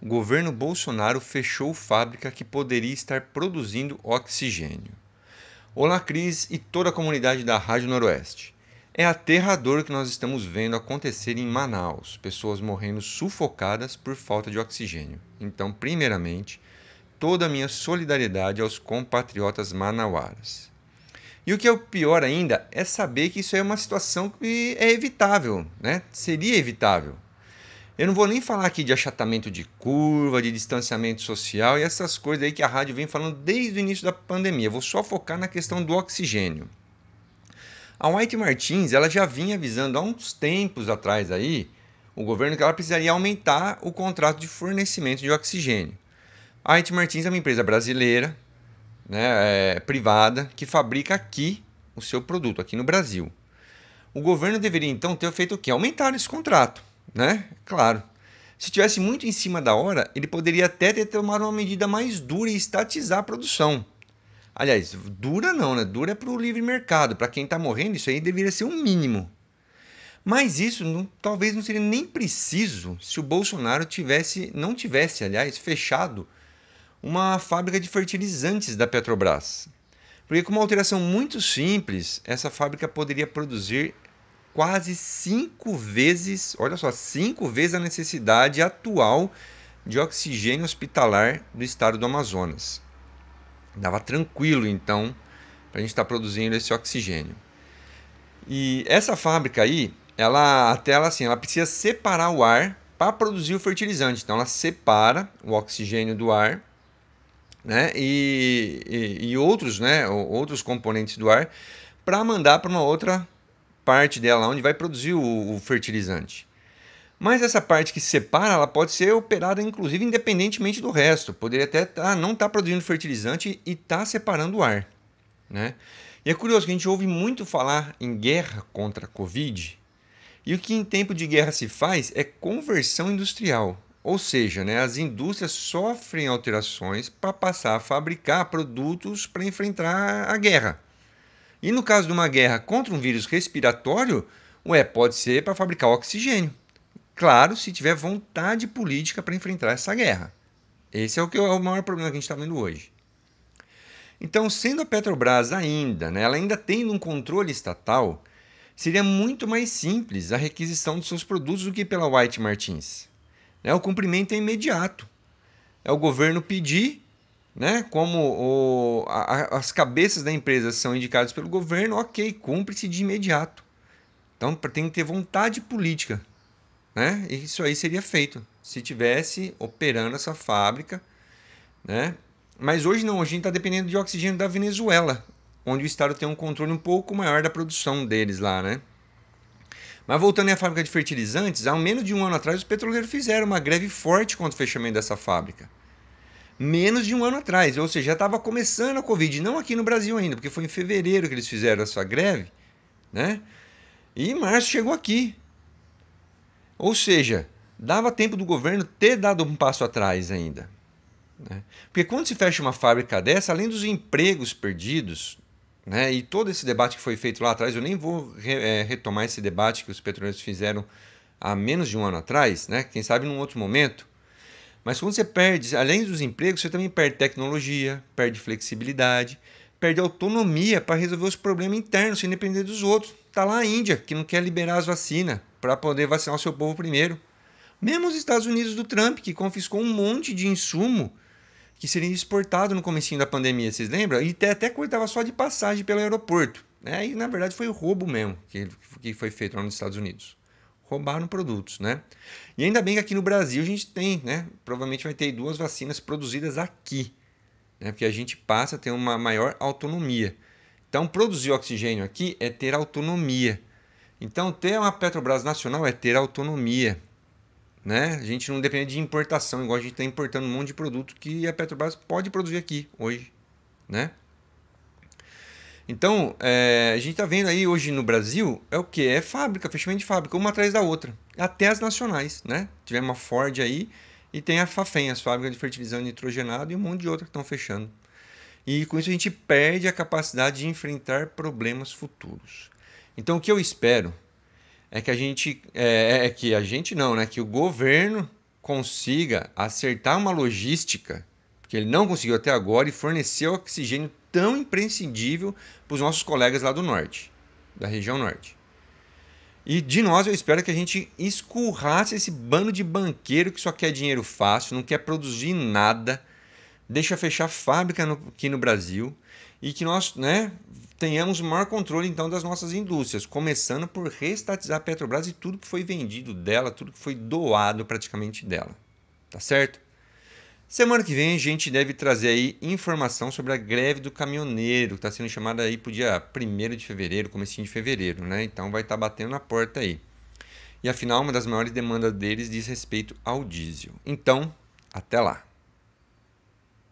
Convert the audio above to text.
o governo Bolsonaro fechou fábrica que poderia estar produzindo oxigênio. Olá, Cris e toda a comunidade da Rádio Noroeste. É aterrador o que nós estamos vendo acontecer em Manaus, pessoas morrendo sufocadas por falta de oxigênio. Então, primeiramente, toda a minha solidariedade aos compatriotas manauaras. E o que é o pior ainda é saber que isso é uma situação que é evitável, né? Seria evitável. Eu não vou nem falar aqui de achatamento de curva, de distanciamento social e essas coisas aí que a rádio vem falando desde o início da pandemia. Eu vou só focar na questão do oxigênio. A White Martins, ela já vinha avisando há uns tempos atrás aí, o governo que ela precisaria aumentar o contrato de fornecimento de oxigênio. A White Martins é uma empresa brasileira, né, privada, que fabrica aqui o seu produto, aqui no Brasil. O governo deveria então ter feito o quê? Aumentar esse contrato, né? Claro. Se tivesse muito em cima da hora, ele poderia até ter tomado uma medida mais dura e estatizar a produção. Aliás, dura não, né? Dura é para o livre mercado. Para quem está morrendo, isso aí deveria ser um mínimo. Mas isso talvez não seria nem preciso se o Bolsonaro não tivesse, aliás, fechado uma fábrica de fertilizantes da Petrobras. Porque com uma alteração muito simples, essa fábrica poderia produzir quase 5 vezes, olha só, 5 vezes a necessidade atual de oxigênio hospitalar do estado do Amazonas. Dava tranquilo, então, para a gente estar produzindo esse oxigênio. E essa fábrica aí, ela precisa separar o ar para produzir o fertilizante. Então, ela separa o oxigênio do ar, né, e outros, né, outros componentes do ar para mandar para uma outra parte dela, onde vai produzir o fertilizante. Mas essa parte que separa, ela pode ser operada inclusive independentemente do resto. Poderia até não estar produzindo fertilizante e estar separando o ar, né? E é curioso que a gente ouve muito falar em guerra contra a Covid, e o que em tempo de guerra se faz é conversão industrial. Ou seja, né, as indústrias sofrem alterações para passar a fabricar produtos para enfrentar a guerra. E no caso de uma guerra contra um vírus respiratório, pode ser para fabricar oxigênio. Claro, se tiver vontade política para enfrentar essa guerra. Esse é o maior problema que a gente está vendo hoje. Então, sendo a Petrobras ainda, né, ela ainda tendo um controle estatal, seria muito mais simples a requisição de seus produtos do que pela White Martins. Né, o cumprimento é imediato. É o governo pedir, né, como as cabeças da empresa são indicadas pelo governo, ok, cumpre-se de imediato. Então tem que ter vontade política, né? E isso aí seria feito se tivesse operando essa fábrica, né? Mas hoje não, hoje a gente está dependendo de oxigênio da Venezuela, onde o Estado tem um controle um pouco maior da produção deles lá, né? Mas voltando à fábrica de fertilizantes, há menos de um ano atrás os petroleiros fizeram uma greve forte contra o fechamento dessa fábrica. Menos de um ano atrás, ou seja, já estava começando a Covid, não aqui no Brasil ainda, porque foi em fevereiro que eles fizeram essa greve, né? E em março chegou aqui. Ou seja, dava tempo do governo ter dado um passo atrás ainda, né? Porque quando se fecha uma fábrica dessa, além dos empregos perdidos, né, e todo esse debate que foi feito lá atrás, eu nem vou retomar esse debate que os petroleiros fizeram há menos de um ano atrás, né, quem sabe num outro momento. Mas quando você perde, além dos empregos, você também perde tecnologia, perde flexibilidade, perde autonomia para resolver os problemas internos, sem depender dos outros. Está lá a Índia, que não quer liberar as vacinas para poder vacinar o seu povo primeiro. Mesmo os Estados Unidos do Trump, que confiscou um monte de insumo que seria exportado no comecinho da pandemia, vocês lembram? E até cortava só de passagem pelo aeroporto. Né? E na verdade foi o roubo mesmo que foi feito lá nos Estados Unidos. Roubaram produtos, né? E ainda bem que aqui no Brasil a gente tem, né? Provavelmente vai ter 2 vacinas produzidas aqui, né? Porque a gente passa a ter uma maior autonomia. Então, produzir oxigênio aqui é ter autonomia. Então, ter uma Petrobras nacional é ter autonomia, né? A gente não depende de importação, igual a gente está importando um monte de produto que a Petrobras pode produzir aqui hoje, né? Então, a gente está vendo aí hoje no Brasil é o que? É fábrica, fechamento de fábrica, uma atrás da outra. Até as nacionais, né? Tivemos uma Ford aí e tem a Fafem, as fábricas de fertilizante nitrogenado e um monte de outras que estão fechando. E com isso a gente perde a capacidade de enfrentar problemas futuros. Então, o que eu espero é que a gente, que a gente não, né? Que o governo consiga acertar uma logística que ele não conseguiu até agora e fornecer o oxigênio tão imprescindível para os nossos colegas lá do norte, da região norte. E de nós eu espero que a gente escurrasse esse bando de banqueiro que só quer dinheiro fácil, não quer produzir nada, deixa fechar fábrica aqui no Brasil e que nós, né, tenhamos o maior controle então das nossas indústrias, começando por reestatizar a Petrobras e tudo que foi vendido dela, tudo que foi doado praticamente dela. Tá certo? Semana que vem a gente deve trazer aí informação sobre a greve do caminhoneiro, que está sendo chamada aí para o dia 1º de fevereiro, comecinho de fevereiro, né? Então vai estar batendo na porta aí. E afinal, uma das maiores demandas deles diz respeito ao diesel. Então, até lá.